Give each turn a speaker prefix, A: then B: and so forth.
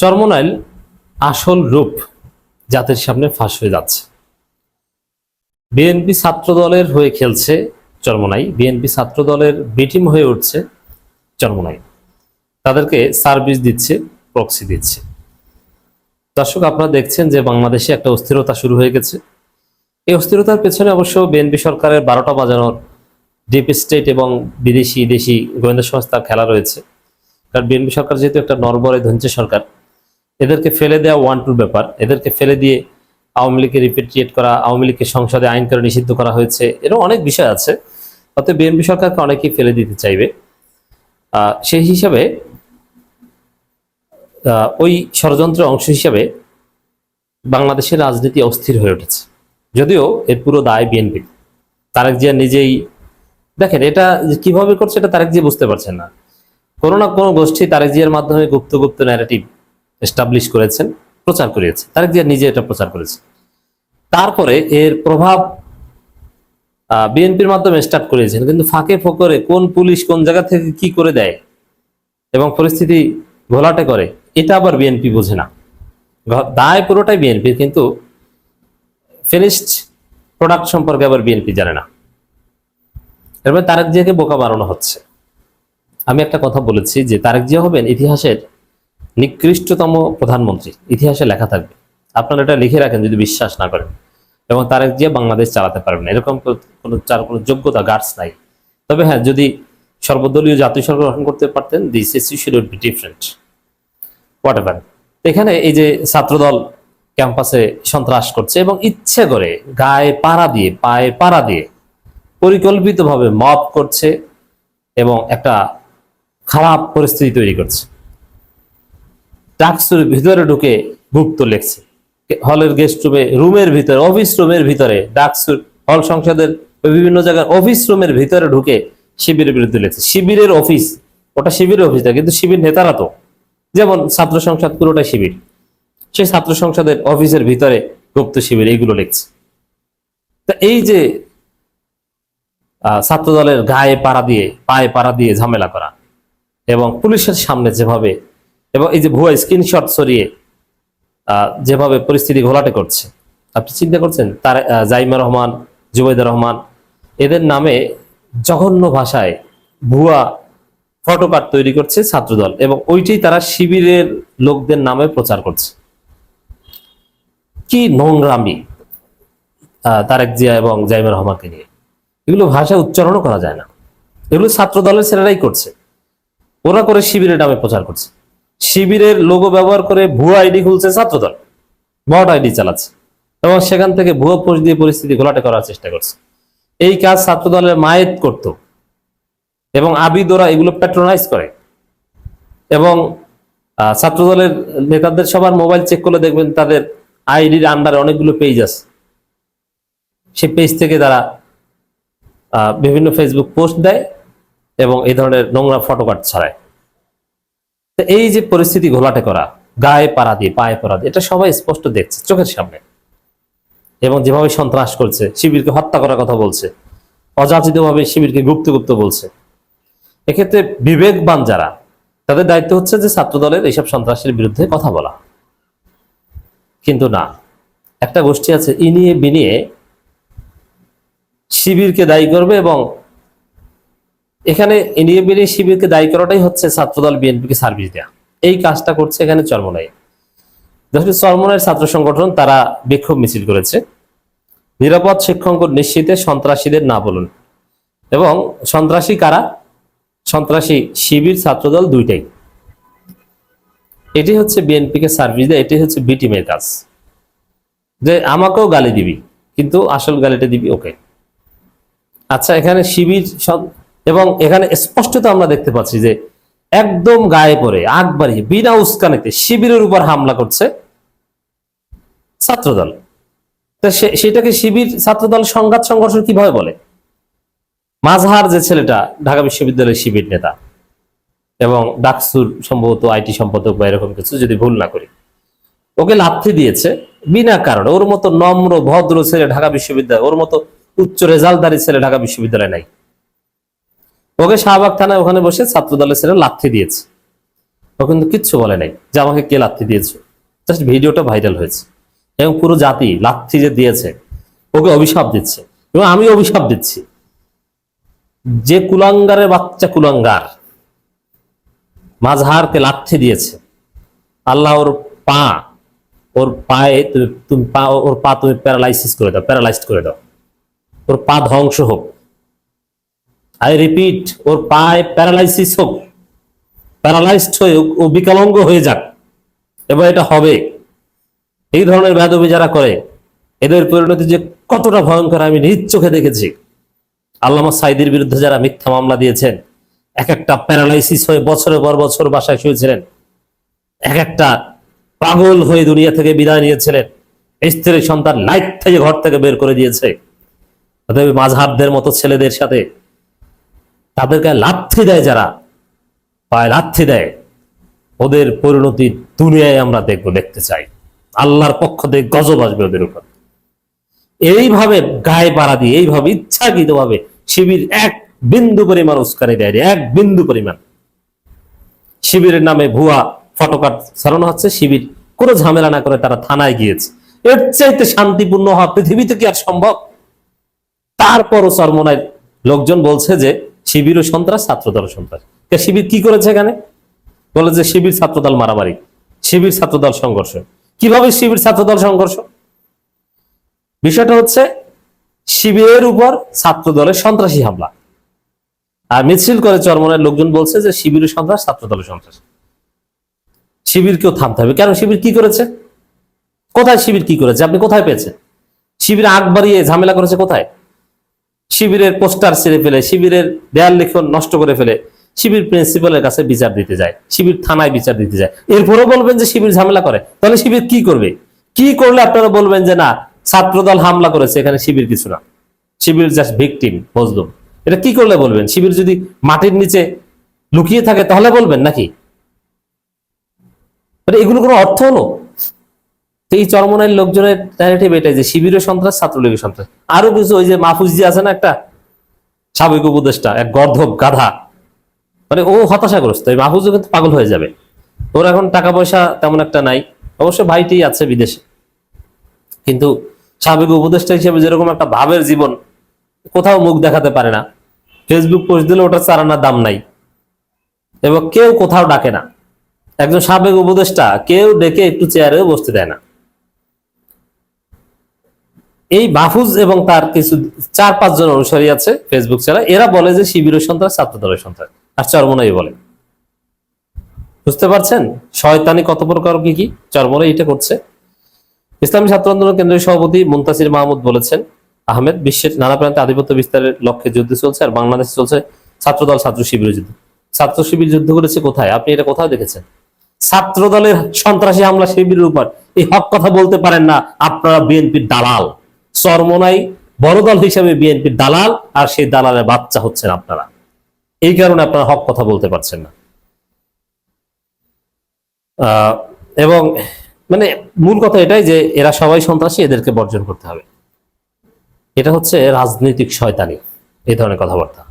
A: চরমোনাইল আসল রূপ জাতির সামনে ফাঁস হয়ে যাচ্ছে। বিএনপি ছাত্র দলের হয়ে খেলছে চরমোনাই, বিএনপি ছাত্র দলের বিটিম হয়ে উঠছে চরমোনাই, তাদেরকে সার্ভিস দিচ্ছে, প্রক্সি দিচ্ছে। দর্শক, আপনারা দেখছেন যে বাংলাদেশে একটা অস্থিরতা শুরু হয়ে গেছে। এই অস্থিরতার পেছনে অবশ্য বিএনপি সরকারের 12টা বাজানোর ডিপ স্টেট এবং বিদেশি দেশি গোয়েন্দা সংস্থার খেলা রয়েছে। কারণ বিএনপি সরকার যেহেতু একটা নরবরে ধনছে সরকার, এদেরকে ফেলে দেওয়া ওয়ান টুর ব্যাপার। এদেরকে ফেলে দিয়ে আওয়ামী লীগকে রিপেট্রিয়েট করা, আওয়ামী লীগকে সংসদে আইন করে নিষিদ্ধ করা হয়েছে, এরকম অনেক বিষয় আছে। অতএব বিএনপি সরকারকে অনেকেই ফেলে দিতে চাইবে। সেই হিসাবে ওই ষড়যন্ত্রের অংশ হিসাবে বাংলাদেশের রাজনীতি অস্থির হয়ে উঠেছে। যদিও এর পুরো দায় বিএনপি। তারেক জিয়া নিজেই দেখেন এটা কিভাবে করছে, এটা তারেক জিয়া বুঝতে পারছেন না। কোনো না কোনো গোষ্ঠী তারেক জিয়ার মাধ্যমে গুপ্ত গুপ্ত ন্যারেটিভ এস্টাবলিশ করেছেন, প্রচার করিয়েছে। তারেক জিয়া নিজে এটা প্রচার করেছে। তারপরে এর প্রভাব বিএনপির মাধ্যমে স্টার্ট করেছেন, কিন্তু ফাঁকে ফোকরে কোন পুলিশ কোন জায়গা থেকে কি করে দেয় এবং পরিস্থিতি ঘোলাটে করে, এটা আবার বিএনপি বোঝে না। দায় পুরোটাই বিএনপির, কিন্তু ফিনিশড প্রোডাক্ট সম্পর্কে আবার বিএনপি জানে না। এরপরে তারেক জিয়াকে বোকা বানানো হচ্ছে। আমি একটা কথা বলেছি যে তারেক জিয়া হবেন ইতিহাসের নিকৃষ্টতম প্রধানমন্ত্রী, ইতিহাসে লেখা থাকবে। আপনারা এটা লিখে রাখেন যদি বিশ্বাস না করেন। এবং তারেক জিয়া বাংলাদেশ চালাতে পারবেন এরকম কোনো যোগ্যতা, গার্ডস নাই। তবে হ্যাঁ, যদি সর্বদলীয় জাতীয় সরকার গঠন করতে পারতেন, this issue would be different, whatever. এখানে এই যে ছাত্রদল ক্যাম্পাসে সন্ত্রাস করছে এবং ইচ্ছে করে গায়ে পাড়া দিয়ে, পায়ে পাড়া দিয়ে পরিকল্পিতভাবে মব করছে এবং একটা খারাপ পরিস্থিতি তৈরি করছে। ডাকসুর ভিতরে ঢুকে গুপ্ত লেখছে, হলের গেস্ট রুমে, রুমের ভিতরে, অফিস রুমের ভিতরে, ডাকসুর হল সংসদের বিভিন্ন জায়গায় অফিস রুমের ভিতরে ঢুকে শিবিরের বিরুদ্ধে লেখছে। শিবিরের অফিস, ওটা শিবিরের অফিস না, কিন্তু শিবির নেতারা তো, যেমন ছাত্র সংসদ পুরোটা শিবির, সেই ছাত্র সংসদের অফিসের ভিতরে গুপ্ত শিবির এইগুলো লিখছে। তা এই যে ছাত্র দলের গায়ে পাড়া দিয়ে, পায়ে পাড়া দিয়ে ঝামেলা করা এবং পুলিশের সামনে যেভাবে, এবং এই যে ভুয়া স্ক্রিনশট সরিয়ে যেভাবে পরিস্থিতি ঘোলাটে করছে, আপনি চিন্তা করছেন? তার জাইমা রহমান, জুবাইদা রহমান, এদের নামে জঘন্য ভাষায় ভুয়া ফটোকার্ড তৈরি করছে ছাত্রদল এবং ওইটাই তারা শিবিরের লোকদের নামে প্রচার করছে। কি নোংরামি তারেক জিয়া এবং জাইমা রহমানকে নিয়ে! এগুলো ভাষা উচ্চারণও করা যায় না। এগুলো ছাত্র দলের ছেলেরাই করছে, ওরা করে শিবিরের নামে প্রচার করছে। শিবিরের লোগো ব্যবহার করে ভুয়া আইডি খুলছে ছাত্রদল, বট আইডি চালাচ্ছে এবং সেখান থেকে ভুয়া পোস্ট দিয়ে পরিস্থিতি ঘোলাটে করার চেষ্টা করছে। এই কাজ ছাত্রদলের মায়েত করত এবং আবিদরা এগুলো প্যাট্রোনাইজ করে। এবং ছাত্রদলের নেতাদের সবার মোবাইল চেক করলে দেখবেন তাদের আইডির আন্ডারে অনেকগুলো পেজ আছে। সেই পেজ থেকে তারা বিভিন্ন ফেসবুক পোস্ট দেয় এবং এই ধরনের নোংরা ফটোকার্ড ছড়ায়। এই যে পরিস্থিতি ঘোলাটে করা, গায়ে পাড়া দিয়ে, পায়ে পাড়া দিয়ে, এটা সবাই স্পষ্ট দেখছে চোখের সামনে। এবং যেভাবে সন্ত্রাস করছে, শিবিরকে হত্যা করার কথা বলছে, অযাচিতভাবে শিবিরকে গুপ্ত গুপ্ত বলছে। এক্ষেত্রে বিবেকবান যারা, তাদের দায়িত্ব হচ্ছে যে ছাত্র দলের এইসব সন্ত্রাসের বিরুদ্ধে কথা বলা। কিন্তু না, একটা গোষ্ঠী আছে ইনিয়ে বিনিয়ে শিবিরকে দায়ী করবে এবং এখানে ইনিয়ে বিনিয়ে শিবিরকে দায়ী করাটাই হচ্ছে ছাত্রদল বিএনপিকে সার্ভিস দেয়া। এই কাজটা করছে এখানে চরমোনাই। চরমোনাইয়ের ছাত্র সংগঠন তারা বিক্ষোভ মিছিল করেছে, নিরাপদ শিক্ষাঙ্গন নিশ্চিতে সন্ত্রাসীদের না বলুন। এবং সন্ত্রাসী কারা? সন্ত্রাসী শিবির, ছাত্রদল দুইটাই। এটি হচ্ছে বিএনপিকে সার্ভিস দেয়, এটি হচ্ছে বি টিমের কাজ। যে আমাকেও গালি দিবি, কিন্তু আসল গালিটা দিবি ওকে। আচ্ছা, এখানে শিবির এবং এখানে স্পষ্টত আমরা দেখতে পাচ্ছি যে একদম গায়ে পড়ে আগ বাড়িয়ে বিনা উস্কানিতে শিবিরের উপর হামলা করছে ছাত্রদল। সেটাকে শিবির ছাত্রদল সংঘাত সংঘর্ষ কিভাবে বলে? মাজহার যে ছেলেটা ঢাকা বিশ্ববিদ্যালয়ের শিবির নেতা এবং ডাকসুর সম্ভবত আইটি সম্পাদক বা এরকম কিছু, যদি ভুল না করি, ওকে লাথি দিয়েছে বিনা কারণে। ওর মতো নম্র ভদ্র ছেলে ঢাকা বিশ্ববিদ্যালয়, ওর মতো উচ্চ রেজাল্টদারি ছেলে ঢাকা বিশ্ববিদ্যালয় নাই। ওকে শাহবাগ থানায় ওখানে বসে ছাত্র দলের ছেলে লাথি দিয়েছে। ও কিন্তু কিচ্ছু বলে নাই যে আমাকে কে লাথি দিয়েছে। জাস্ট ভিডিওটা ভাইরাল হয়েছে এবং পুরো জাতি লাথি যে দিয়েছে ওকে অভিশাপ দিচ্ছে এবং আমি অভিশাপ দিচ্ছি, যে কুলাঙ্গারের বাচ্চা কুলাঙ্গার মাঝহারকে লাথি দিয়েছে, আল্লাহ ওর পায়ে তুমি ওর পা তুমি প্যারালাইসিস করে দাও, প্যারালাইজড করে দাও, ওর পা ধ্বংস হোক। আই রিপিট, ওর পায়ে প্যারালাইসিস হোক, প্যারালাইজড হয়ে ও বিকলাঙ্গ হয়ে যাক, এবার এটা হবে। এই ধরনের বেয়াদবি যারা করে এদের পরিণতি যে কতটা ভয়ঙ্কর আমি নিজ চোখে দেখেছি। আল্লামা সাইদির বিরুদ্ধে যারা মিথ্যা মামলা দিয়েছেন, এক একটা প্যারালাইসিস হয়ে বছরের পর বছর বাসায় শুয়েছিলেন, এক একটা পাগল হয়ে দুনিয়া থেকে বিদায় নিয়েছিলেন, স্ত্রী সন্তান লাইট থেকে ঘর থেকে বের করে দিয়েছে। অতএব মাযহাবদের মতো ছেলেদের সাথে তাদেরকে লাথি দেয়, যারা পায়ে লাথি দেয়, ওদের পরিণতি দুনিয়ায় আমরা দেখতে চাই। আল্লাহর পক্ষ থেকে গজব আসবে ওদের উপর। এইভাবে গায়ে পাড়া দিয়ে, এইভাবে ইচ্ছাকৃত ভাবে শিবির এক বিন্দু পরিমাণ উস্কানি দেয়, এক বিন্দু পরিমাণ। শিবিরের নামে ভুয়া ফটোকার্ড ছড়ানো হচ্ছে, শিবির কোনো ঝামেলা না করে তারা থানায় গিয়েছে। এর চাইতে শান্তিপূর্ণ হওয়া পৃথিবীতে কি আর সম্ভব? তারপরও চরমোনাইর লোকজন বলছে যে শিবির ও সন্ত্রাস, ছাত্রদল সন্ত্রাস। শিবির কি করেছে এখানে? বলে যে শিবির ছাত্রদল মারামারি, শিবির ছাত্রদল সংঘর্ষ। কিভাবে শিবির ছাত্রদল সংঘর্ষ? বিষয়টা হচ্ছে শিবিরের উপর ছাত্রদলের সন্ত্রাসী হামলা, আর মিছিল করে চরমোনাইর লোকজন বলছে যে শিবির সন্ত্রাস, ছাত্রদলের সন্ত্রাস। শিবিরকেও থামতে হবে। কেন? শিবির কি করেছে? কোথায় শিবির কি করেছে? আপনি কোথায় পেয়েছেন? শিবির আগ বাড়িয়ে ঝামেলা করেছে কোথায়? শিবিরের পোস্টার ছিঁড়ে ফেলে, শিবিরের দেয়াল লিখন নষ্ট করে ফেলে, শিবির প্রিন্সিপালের কাছে বিচার দিতে যায়, শিবির থানায় বিচার দিতে যায়। এরপরও বলবেন যে শিবির ঝামেলা করে? তাহলে শিবির কি করবে? কি করলে আপনারা বলবেন যে না, ছাত্রদল হামলা করেছে, এখানে শিবির কিছু না, শিবির জাস্ট ভিকটিম, মজলুম? এটা কি করলে বলবেন? শিবির যদি মাটির নিচে লুকিয়ে থাকে তাহলে বলবেন নাকি? মানে এগুলো কোনো অর্থ হলো? এই চরমোনাইর লোকজনের ন্যারেটিভ এটাই যে শিবিরের সন্ত্রাস, ছাত্রলীগের সন্ত্রাস। আরো কিছু, ওই যে মাহফুজ জি আছে না, একটা সাবেক উপদেষ্টা, এক গর্ধব গাধা, মানে ও হতাশাগ্রস্ত। এই মাহফুজও কিন্তু পাগল হয়ে যাবে। ওর এখন টাকা পয়সা তেমন একটা নাই, অবশ্য ভাইটি আছে বিদেশে, কিন্তু সাবেক উপদেষ্টা হিসেবে যেরকম একটা ভাবের জীবন, কোথাও মুখ দেখাতে পারে না, ফেসবুক পোস্ট দিলে ওটা চারানার দাম নাই, এবং কেউ কোথাও ডাকে না। একজন সাবেক উপদেষ্টা কেউ ডেকে একটু চেয়ারেও বসতে দেয় না। এই মাহফুজ এবং তার কিছু 4-5 জন অনুসারী আছে ফেসবুক ছাড়া, এরা বলে যে শিবিরের সন্ত্রাস, ছাত্রদলের সন্ত্রাস, আর চরমোনাই বলে। বুঝতে পারছেন শয়তানি কত প্রকার, কি কি চরমোনাই এটা করছে। ইসলামী ছাত্র আন্দোলন কেন্দ্রীয় সভাপতি মুনতাসির মাহমুদ বলেছেন, আহমেদ, বিশ্বের নানা প্রান্তে আধিপত্য বিস্তারের লক্ষ্যে যুদ্ধ চলছে, আর বাংলাদেশে চলছে ছাত্রদল ছাত্র শিবির যুদ্ধ। ছাত্র শিবির যুদ্ধ করেছে কোথায়? আপনি এটা কোথাও দেখেছেন? ছাত্রদলের সন্ত্রাসী হামলা শিবিরের উপর, এই হক কথা বলতে পারেন না আপনারা বিএনপির দালাল। চরমোনাই বড় দল হিসেবে বিএনপির দালাল, আর সেই দালালের বাচ্চা হচ্ছেন আপনারা। এই কারণে আপনারা হক কথা বলতে পারছেন না। এবং মানে মূল কথা এটাই যে এরা সবাই সন্ত্রাসী, এদেরকে বর্জন করতে হবে। এটা হচ্ছে রাজনৈতিক শয়তানি, এই ধরনের কথাবার্তা।